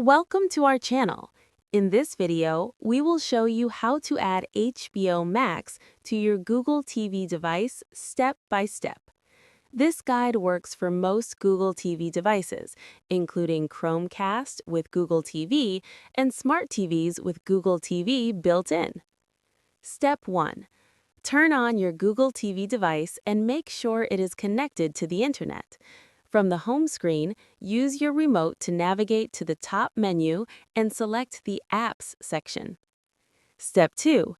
Welcome to our channel. In this video, we will show you how to add HBO Max to your Google TV device step by step. This guide works for most Google TV devices, including Chromecast with Google TV and smart TVs with Google TV built in. Step 1. Turn on your Google TV device and make sure it is connected to the internet. From the home screen, use your remote to navigate to the top menu and select the Apps section. Step 2.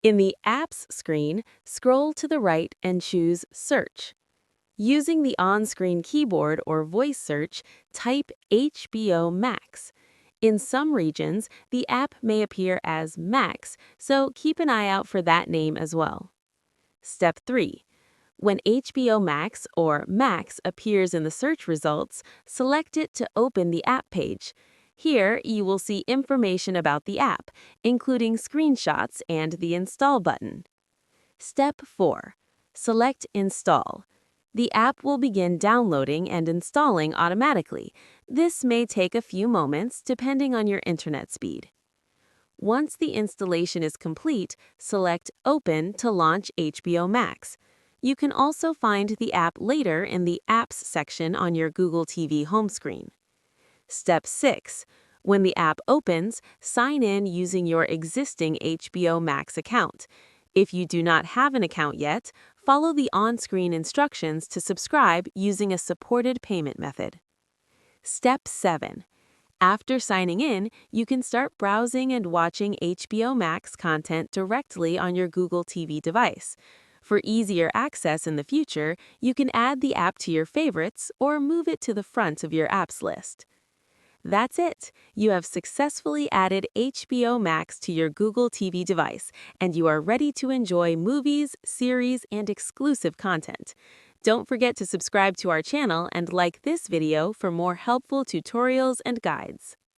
In the Apps screen, scroll to the right and choose Search. Using the on-screen keyboard or voice search, type HBO Max. In some regions, the app may appear as Max, so keep an eye out for that name as well. Step 3. When HBO Max or Max appears in the search results, select it to open the app page. Here, you will see information about the app, including screenshots and the Install button. Step 4. Select Install. The app will begin downloading and installing automatically. This may take a few moments depending on your internet speed. Once the installation is complete, select Open to launch HBO Max. You can also find the app later in the Apps section on your Google TV home screen. Step 6. When the app opens, sign in using your existing HBO Max account. If you do not have an account yet, follow the on-screen instructions to subscribe using a supported payment method. Step 7. After signing in, you can start browsing and watching HBO Max content directly on your Google TV device. For easier access in the future, you can add the app to your favorites or move it to the front of your apps list. That's it! You have successfully added HBO Max to your Google TV device, and you are ready to enjoy movies, series, and exclusive content. Don't forget to subscribe to our channel and like this video for more helpful tutorials and guides.